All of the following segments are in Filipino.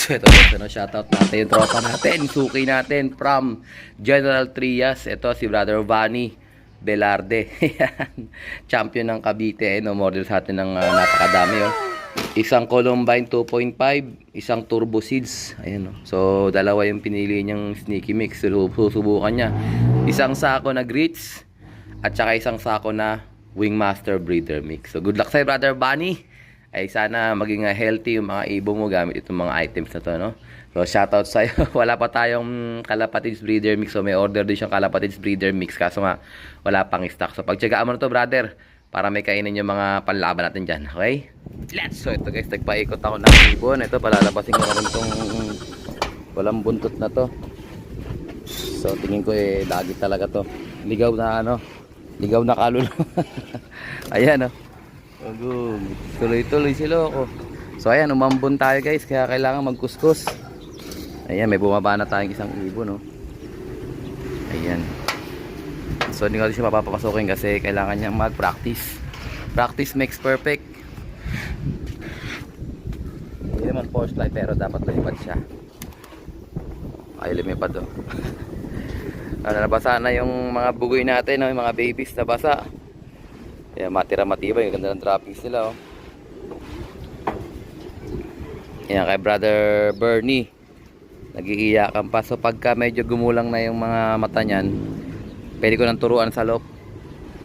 So ito guys, ano, shoutout natin yung tropa natin, suki natin from General Trias. Ito si Brother Vanny Velarde. Champion ng Cavite, no, model sa atin ng napakadami, oh. Isang Columbine 2.5, isang Turbo Seeds. Ayan, oh. So dalawa yung pinili niyang sneaky mix. Susubukan niya. Isang sako na grits at saka isang sako na Wingmaster Breeder Mix. So good luck sa'yo, Brother Vanny. Ay sana maging healthy yung mga ibon mo gamit itong mga items na to, no? So shoutout sa'yo. Wala pa tayong Kalapatids Breeder Mix. So may order din siyang Kalapatids Breeder Mix, kaso nga wala pang stock. So pagtsagaan mo na to, brother, para may kainin yung mga panlaban natin dyan. Okay? Let's! So ito guys, nagpaikot ako ng ibon. Ito, palalabasin ko na rin itong walang buntot na to. So tingin ko lagi talaga to. Ligaw na ano, ligaw na kaluluwa. Ayan, oh. Good. Tuloy-tuloy si Loko. So ayan, umambon tayo guys, kaya kailangan magkuskus. Ayan, may bumaba na tayong isang ibon, no? Ayan. So hindi ko siya papapasokin kasi kailangan niya mag-practice. Practice makes perfect. Hindi naman force fly, pero dapat lumipad siya. Ay, lumipad, oh. Nabasa na yung mga bugoy natin, no? Yung mga babies nabasa. Kaya matira matibay, yung ganda ng droppings nila, oh. Yan kay Brother Bernie, nag-iiyakan pa. So pagka medyo gumulang na yung mga mata niyan, pwede ko nang turuan sa loob.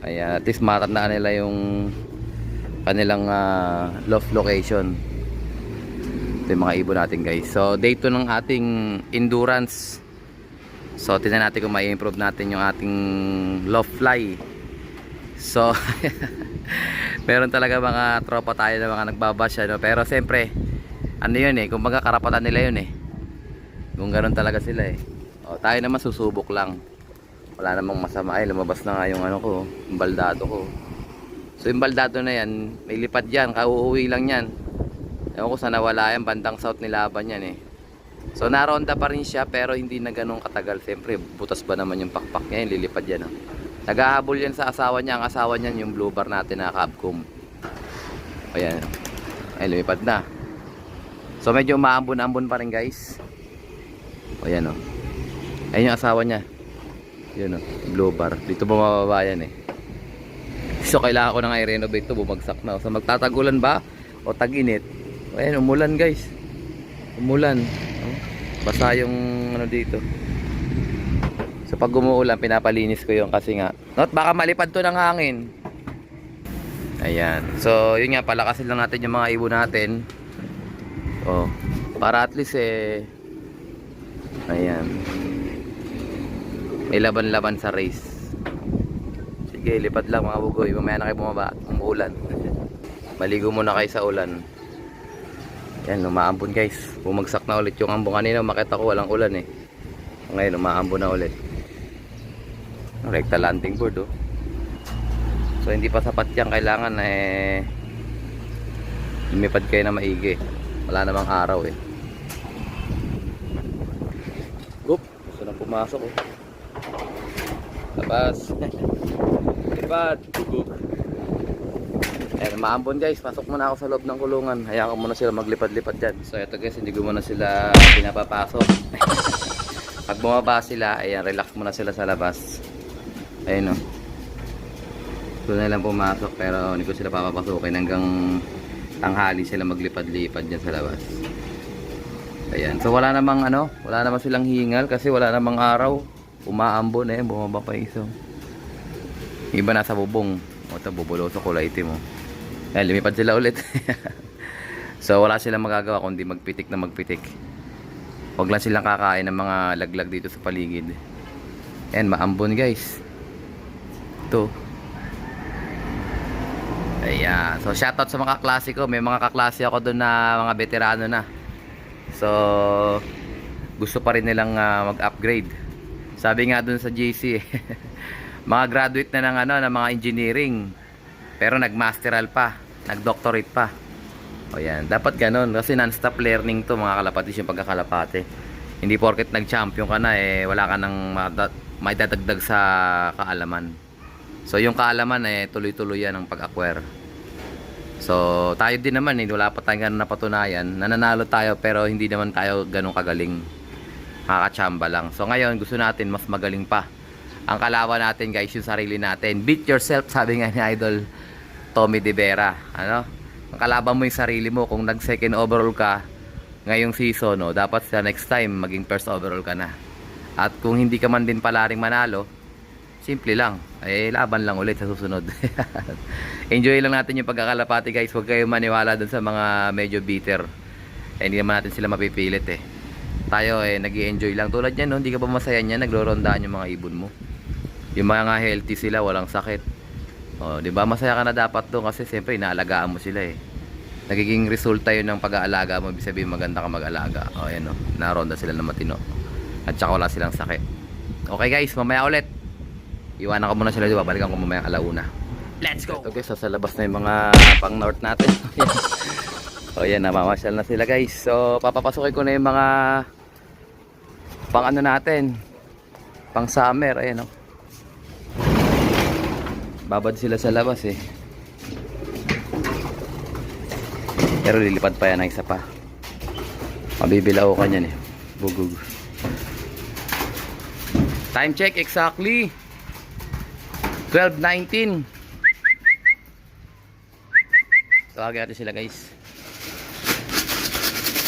Ayan, at least matandaan nila yung kanilang loft location. Ito yung mga ibon natin guys. So day 2 ng ating endurance. So tingnan natin kung mai-improve natin yung ating loft fly. So meron talaga mga tropa tayo na mga nagbabash, no? Pero siyempre ano yun, kung baga karapatan nila yun, kung ganoon talaga sila, o, tayo naman susubok lang. Wala namang masama. Ay, lumabas na nga yung ano ko, yung baldado ko. So yung baldado na yan, may lipad yan, kauuwi lang yan. Ewan ko sana wala yan, bandang south nilaban yan, So naronda pa rin siya, pero hindi na ganun katagal. Siyempre butas ba naman yung pakpak niya, lilipad yan, naghahabol yan sa asawa niya. Ang asawa niyan yung blue bar natin na Capcom. Ayan. Ay, lumipad na. So medyo maambon-ambon pa rin guys. Ayan, oh. Ayan yung asawa niya. Yun, oh, blue bar. Dito bumababa yan, So kailangan ko nang i-renovate to, bumagsak na. So magtatagulan ba o tag-init? Ayan, umulan guys. Umulan. Basa yung ano dito. So pag umuulan, pinapalinis ko yung kasi nga, baka malipad to ng hangin. Ayan. So yun nga, palakasin lang natin yung mga ibon natin. Oh, para at least ayan, may laban-laban sa race. Sige, lipad lang mga bugoy. Mamaya na kayo bumaba at umuulan. Maligo muna kayo sa ulan. Ayan, umaambon guys. Bumagsak na ulit yung ambon. Kanina makita ko walang ulan, Ngayon umaambon na ulit. Rekta landing board, oh. So hindi pa sapat yan. Kailangan lumipad kayo na maigi. Wala namang araw, Goop, gusto na pumasok, Labas. Lipad. Goop. Ayan, maambon guys. Pasok muna ako sa loob ng kulungan. Hayaan ko muna sila maglipad-lipad dyan. So ito guys, hindi ko muna sila pinapapasok. Pag bumaba sila, ayan, relax muna sila sa labas. Ayun, doon na lang pumasok, pero hindi ko sila papapasukin hanggang tanghali sila maglipad-lipad dyan sa labas. Ayan, so wala namang wala namang silang hingal kasi wala namang araw. Umaambon, bumaba pa iso. Iba nasa bubong. O ito, bubuloso kulay itim, Ayan, lumipad sila ulit. So wala silang magagawa kundi magpitik na magpitik. Huwag lang silang kakain ng mga laglag dito sa paligid. Ayan, maambon guys. Ito. Ayan. So shoutout sa mga kaklase ko. May mga kaklase ako doon na mga veterano na. So gusto pa rin nilang mag-upgrade. Sabi nga doon sa JC, mga graduate na ng ng mga engineering, pero nagmasteral pa, nagdoctorate pa. O yan, dapat ganun kasi non-stop learning to mga kalapatis yung pagkakalapate. Hindi porket nag-champion ka na wala ka nang maidadagdag sa kaalaman. So yung kaalaman tuloy-tuloy yan ang pag-acquire. So, tayo din naman, wala pa tayong ganun napatunayan. Nananalo tayo pero hindi naman tayo ganun kagaling. Makakachamba lang. So, ngayon, gusto natin mas magaling pa. Ang kalaban natin, guys, yung sarili natin. Beat yourself, sabi nga ni Idol Tommy De Vera. Ano? Ang kalaban mo yung sarili mo. Kung nag-second overall ka ngayong season, no, dapat sa next time, maging first overall ka na. At kung hindi ka man din pala ring manalo, simple lang. Laban lang ulit sa susunod. Enjoy lang natin yung pagkakalapati, guys. Huwag kayo maniwala dun sa mga medyo bitter. Hindi naman natin sila mapipilit Tayo nag-i-enjoy lang. Tulad yan, no? Hindi ka ba masaya niyan? Nagro-rondaan yung mga ibon mo. Yung mga healthy sila, walang sakit. Di ba? Masaya ka na dapat doon kasi siyempre inaalagaan mo sila Nagiging resulta yun ng pag-aalaga mo. Ibig sabihin maganda ka mag-alaga. Ayan, no? Naronda sila ng matino. At saka wala silang sakit. Okay, guys, mamaya ulit. Iwanan ko muna sila, di ba? Balikan ko mamaya alauna. Let's go! Okay, so sa labas na yung mga pang north natin. O yan, namamasyal na sila, guys. So, papapasukin ko na yung mga pang ano natin. Pang summer, ayan o. Babad sila sa labas Pero lilipad pa yan ng isa pa. Mabibilaw ka niyan Bugug. Time check exactly 12:19. Tawagin natin sila, guys.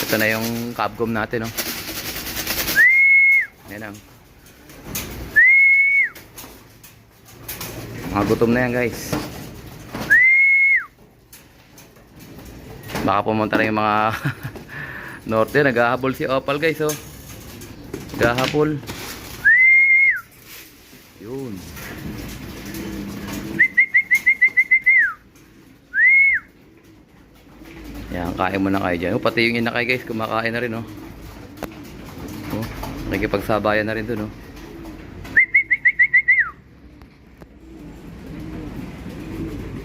Ito na yung cabgom natin Yan lang. Mga gutom na yan, guys. Baka pumunta rin yung mga norte. Naghahabol si Opal, guys Naghahabol. Yun. Yan, kain muna kayo dyan. Pati yung inakay, guys, kumakain na rin nakikipagsabayan na rin dun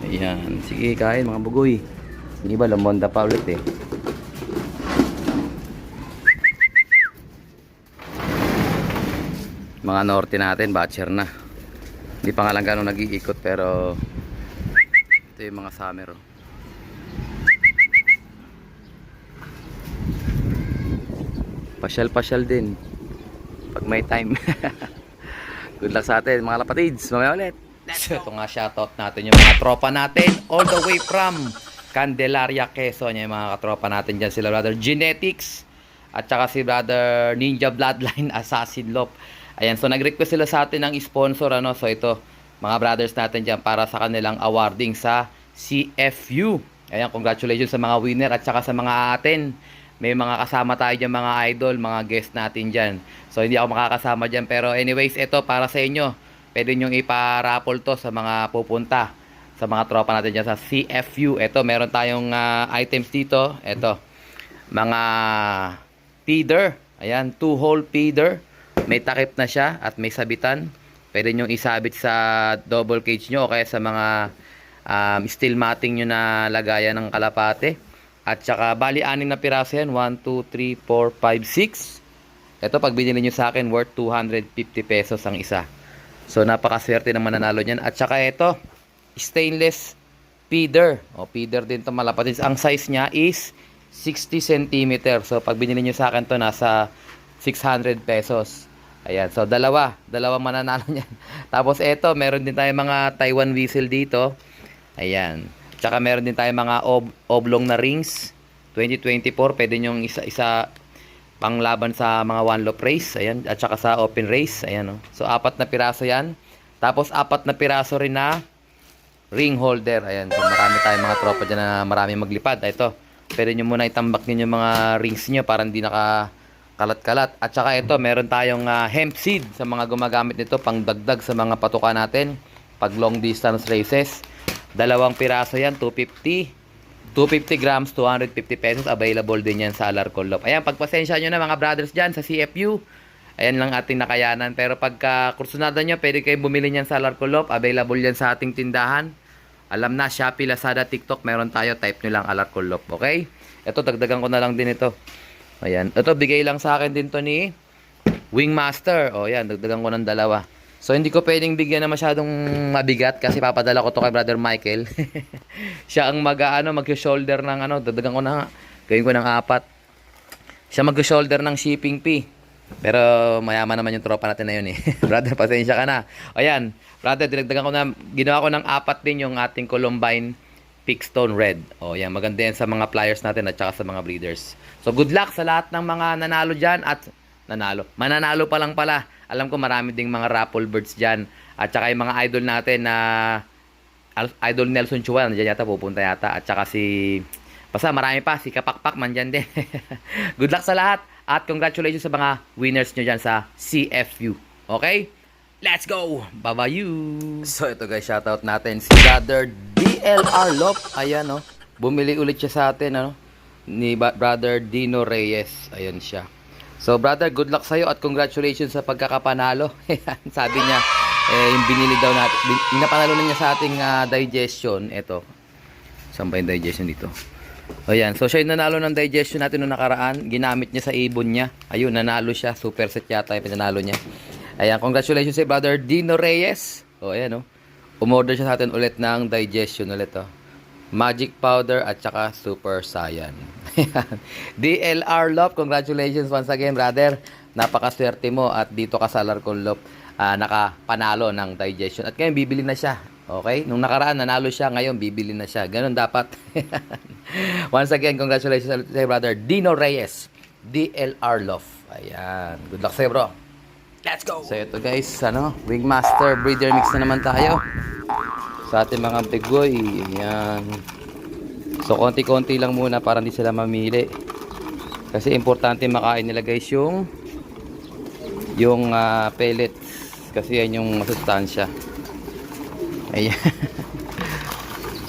Ayan, sige, kain mga bugoy. Hindi ba lamonda pa ulit Mga norte natin, batcher na. Hindi pa nga lang gano'ng nag-iikot pero ito yung mga summer Pasyal-pasyal din pag may time. Good luck sa atin mga lapatids. Mamaya ulit. Ito nga shoutout natin yung mga tropa natin all the way from Candelaria, Quezon. Yung mga katropa natin dyan, sila brother Genetics at saka si brother Ninja Bloodline Assassin Lop. Ayan, so nag-request sila sa atin ng sponsor So ito, mga brothers natin dyan para sa kanilang awarding sa CFU. Ayan, congratulations sa mga winner at saka sa mga atin. May mga kasama tayo dyan, mga idol, mga guest natin dyan. So hindi ako makakasama dyan, pero anyways, ito para sa inyo. Pwede nyong ipa-raffle to sa mga pupunta, sa mga tropa natin dyan sa CFU. Ito, meron tayong items dito. Ito, mga feeder. Ayan, 2-hole feeder. May takip na siya at may sabitan. Pwede nyong isabit sa double cage nyo o kaya sa mga steel matting nyo na lagayan ng kalapate. At saka bali 6 na piraso yan. 1, 2, 3, 4, 5, 6. Ito pag binili nyo sa akin worth 250 pesos ang isa. So napakaswerte ng mananalo niyan. At saka ito, stainless feeder. Feeder din to malapad. Ang size niya is 60 cm. So pag binili nyo sa akin to nasa 600 pesos. Ayan. So dalawang mananalo niyan. Tapos ito, meron din tayong mga Taiwan whistle dito. Ayan. Tsaka meron din tayong mga oblong na rings 2024, pwede nyong isa panglaban sa mga one loop race, ayan, at saka sa open race, ayan So 4 na piraso yan. Tapos 4 na piraso rin na ring holder, ayan. So marami tayong mga tropa dyan na marami maglipad. Ito, pwede nyo muna itambak nyo yung mga rings nyo para hindi nakakalat-kalat. At saka ito, meron tayong hemp seed sa mga gumagamit nito pang dagdag sa mga patuka natin pag long distance races. 2 piraso yan, 250 grams, 250 pesos. Available din yan sa Alarcon Lop. Ayan, pagpasensya nyo na mga brothers dyan sa CFU. Ayan lang ating nakayanan. Pero pagka kursunada nyo, pwede kayong bumili nyan sa Alarcon Lop. Available yan sa ating tindahan. Alam na, Shopee, Lazada, TikTok, meron tayo. Type nyo lang Alarcon Lop, okay? Ito, dagdagan ko na lang din ito. Ayan, ito bigay lang sa akin din to ni Wingmaster. O yan, dagdagan ko ng 2. So hindi ko pwedeng bigyan na masyadong mabigat kasi papadala ko to kay Brother Michael. Siya ang mag-shoulder ng dadagan ko na, gawin ko ng 4. Siya mag-shoulder ng shipping fee. Pero mayaman naman yung tropa natin na yun eh. Brother, pasensya ka na. Ayan, brother, dinagdagan ko na, ginawa ko ng 4 din yung ating Columbine Pickstone Red. O yan, maganda yan sa mga flyers natin at saka sa mga breeders. So good luck sa lahat ng mga nanalo dyan at mananalo pa lang pala. Alam ko marami ding mga raffle birds dyan. At saka yung mga idol natin na Idol Nelson Chua, nandiyan yata, pupunta yata. At saka basta marami pa, si Kapakpak man dyan din. Good luck sa lahat. At congratulations sa mga winners nyo dyan sa CFU. Okay? Let's go! Bye-bye! So ito guys, shoutout natin si Brother DLR Lop. Ayan bumili ulit siya sa atin ni Brother Dino Reyes. Ayan siya. So brother, good luck sa'yo at congratulations sa pagkakapanalo. Sabi niya, yung binili daw natin, yung napanalo na niya sa ating digestion. Ito. Saan ba yung digestion dito? Ayan, so siya yung nanalo ng digestion natin noong nakaraan. Ginamit niya sa ibon niya. Ayun, nanalo siya. Super set yata yung pinanalo niya. Ayan, congratulations sa Brother Dino Reyes. O, ayan umorder siya sa atin ulit ng digestion ulit Magic Powder at saka Super Saiyan. DLR Lop, congratulations once again, brother. Napakaswerte mo at dito ka sa Larcon Lop nakapanalo ng digestion. At ngayon, bibili na siya. Okay? Nung nakaraan, nanalo siya. Ngayon, bibili na siya. Ganun dapat. Once again, congratulations sa brother Dino Reyes. DLR Love. Ayan. Good luck sa'yo, bro. Let's go! So, ito guys, Wingmaster Breeder Mix na naman tayo. Sa ating mga bigoy. Ayan. So, konti-konti lang muna para hindi sila mamili. Kasi importante makain nila guys yung pellets. Kasi yan yung masustansya. Ayan.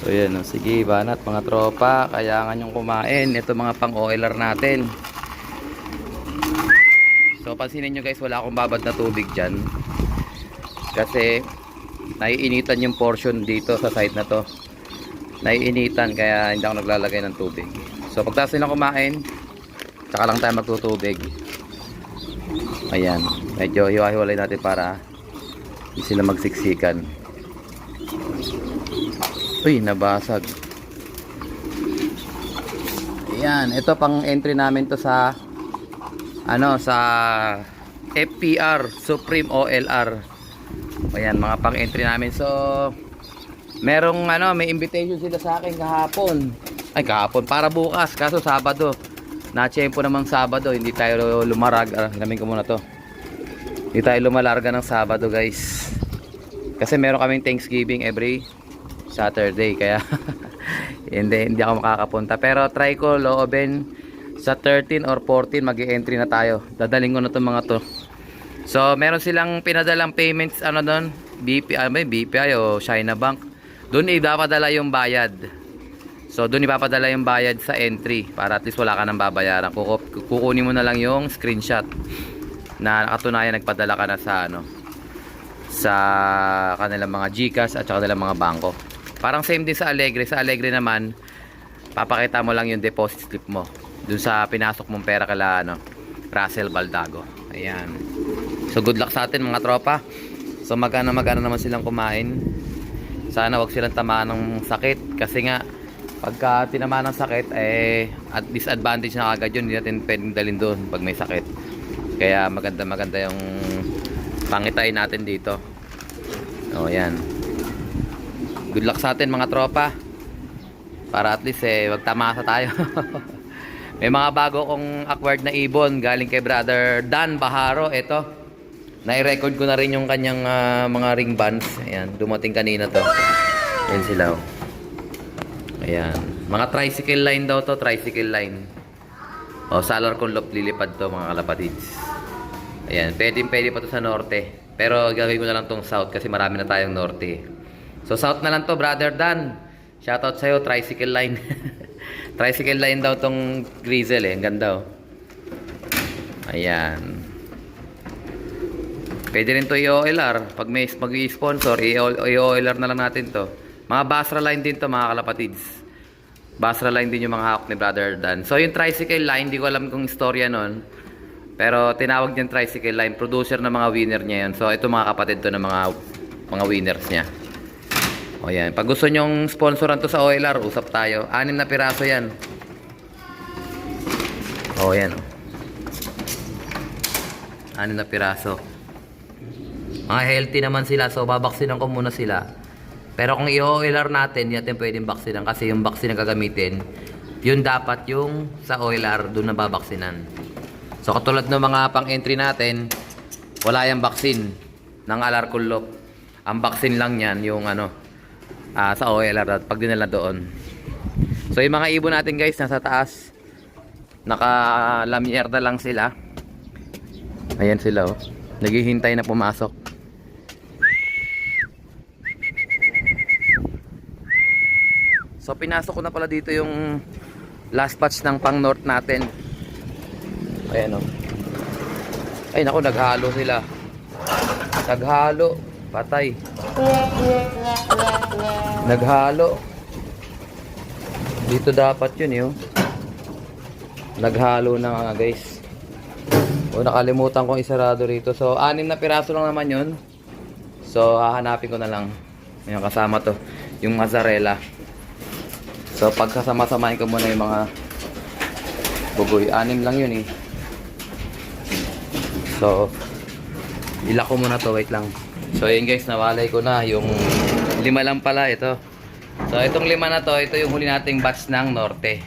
So yan sige, banat mga tropa, kailangan yung kumain. Ito mga pang OLR natin. So pansinin nyo guys, wala akong babad na tubig dyan. Kasi naiinitan yung portion dito sa side na to. Naiinitan kaya hindi ako naglalagay ng tubig. So pagtas nilang kumain, tsaka lang tayo magtutubig. Ayan, medyo hiwa-hiwalay natin para hindi sila magsiksikan. Uy, nabasag. Ayan, ito pang entry namin to sa sa FPR Supreme OLR. Ayan, mga pang entry namin. So merong may invitation sila sa akin kahapon. Ay, kahapon para bukas, kaso Sabado. Na-tiyempo namang Sabado, hindi tayo lumarag. Hinamin ko muna to. Hindi tayo lumalarga ng Sabado, guys. Kasi meron kaming Thanksgiving every Saturday, kaya hindi ako makakapunta. Pero try ko loobin sa 13 or 14 mag-i-entry na tayo. Dadaling ko na itong mga to. So meron silang pinadalang payments doon, BPI o China Bank. Doon ipapadala yung bayad. So doon ipapadala yung bayad sa entry para at least wala ka nang babayaran. Kukunin mo na lang yung screenshot na nakatunayan nagpadala ka na sa kanilang mga GCash at saka kanilang mga bangko. Parang same din sa Alegre. Sa Alegre naman, papakita mo lang yung deposit slip mo dun sa pinasok mong pera kala Russell Baldago. Ayan. So good luck sa atin mga tropa. So magana naman silang kumain. Sana wag silang tamaan ng sakit kasi nga pagka tinamaan ng sakit at disadvantage na agad yun. Hindi natin pwedeng dalhin doon pag may sakit. Kaya maganda yung pangitain natin dito. O yan. Good luck sa atin mga tropa. Para at least wag tamasa tayo. May mga bago kong acquired na ibon galing kay Brother Dan Baharo. Ito. Nai-record ko na rin yung kanyang mga ring bands. Ayan, dumating kanina to. Ayan sila. Ayan. Mga tricycle line daw to, tricycle line. O, sa Larcon Lop lilipad to mga kalapatids. Ayan, pwede pa to sa norte. Pero gagawin ko na lang tong south kasi marami na tayong norte. So south na lang to, Brother Dan. Shoutout sa'yo, tricycle line. Tricycle line daw tong grizzle ang ganda Ayan. Pwede rin to i-OLR. Pag may mag-i-sponsor, i-OLR na lang natin to. Mga Basra line din to mga kalapatids. Basra line din yung mga hawak ni Brother Dan. So yung tricycle line, hindi ko alam kung istorya nun. Pero tinawag niyang tricycle line. Producer ng mga winner niya yun. So ito mga kapatid to ng mga winners niya. O yan. Pag gusto nyong sponsoran to sa OLR, usap tayo. 6 na piraso yan. O yan. 6 na piraso. Mga healthy naman sila. So babaksinan ko muna sila. Pero kung i-OLR natin, hindi natin pwedeng baksinan. Kasi yung vaccine na gagamitin, yun dapat yung sa OLR, doon na babaksinan. So katulad ng mga pang-entry natin, wala yung vaccine ng Alarcolop. Ang vaccine lang yan, yung sa OLR pag dinala doon. So yung mga ibon natin guys nasa taas, naka-lamierda lang sila. Ayan sila oh. Naghihintay na pumasok. So pinasok ko na pala dito yung last batch ng pang north natin. Ayan oh. Ay naku, naghalo sila. Naghalo, patay. Naghalo. Dito dapat yun yun. Naghalo na nga guys. O nakalimutan kong isarado rito. So 6 na piraso lang naman yun. So hahanapin ko na lang. Yung kasama to, yung mozzarella. So pagkasama-samahin ko muna yung mga bugoy. 6 lang yun eh. So ilak ko muna to, wait lang. So yun guys, nawalay ko na yung 5 lang pala ito. So itong 5 na to, ito yung huli nating batch ng norte.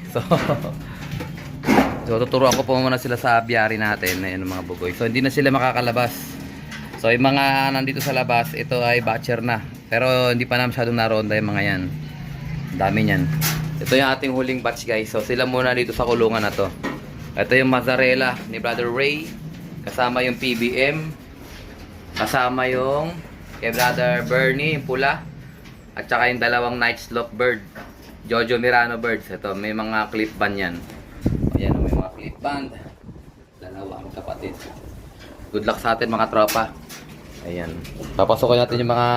So tuturuan ko po muna sila sa apiary natin. Ayan mga bugoy. So hindi na sila makakalabas. So yung mga nandito sa labas, ito ay batcher na. Pero hindi pa na masyadong naronda yung mga yan. Dami niyan. Ito yung ating huling batch guys. So sila muna dito sa kulungan na to. Ito yung mozzarella ni Brother Ray. Kasama yung PBM. Kasama yung kay Brother Bernie, yung pula. At saka yung dalawang night slope bird. Jojo Mirano birds. Ito, may mga clip band yan. Ayan, may mga clip band. Dalawa ang kapatid. Good luck sa atin mga tropa. Ayan. Papasokin natin yung mga...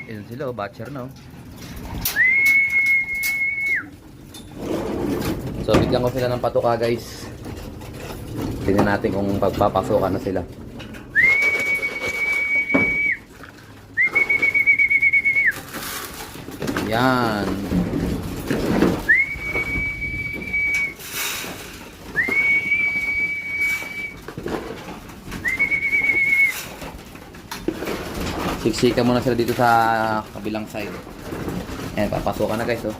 Ayan sila, oh, batcher na. So, bigyan ko sila ng patuka guys. Tingnan natin kung pagpapasokan na sila. Yan. Siksika muna sila dito sa kabilang side. Ayan, papasokan na guys oh.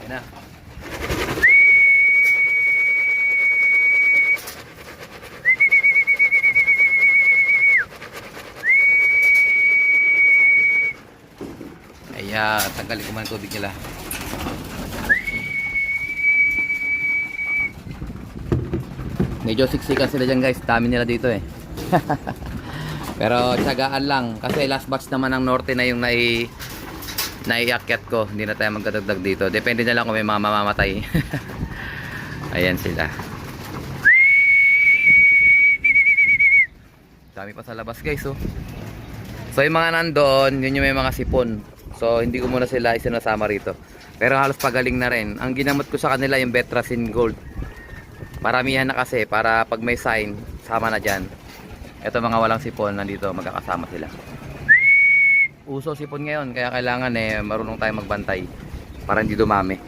Ayan na. Ayan, tanggalin ko man ang tubig nila. Medyo siksikan sila dyan guys, dami nila dito eh. Pero tsagaan lang kasi last batch naman ng norte na yung naiakyat ko. Hindi na tayo magdadagdag dito. Depende na lang kung may mamamatay. Ayan sila. Dami pa sa labas guys oh. So yung mga nandoon, yun yung may mga sipon. So hindi ko muna sila isinasama rito. Pero halos pagaling na rin. Ang ginamot ko sa kanila yung Betracin Gold. Paramihan na kasi para pag may sign, sama na dyan. Ito mga walang sipon, nandito magkakasama sila. Uso sipon ngayon, kaya kailangan marunong tayo magbantay para hindi dumami.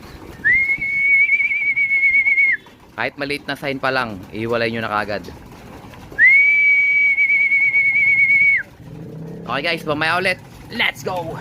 Kahit maliit na sign pa lang, ihiwalay nyo na kagad. Okay guys, mamaya ulit. Let's go!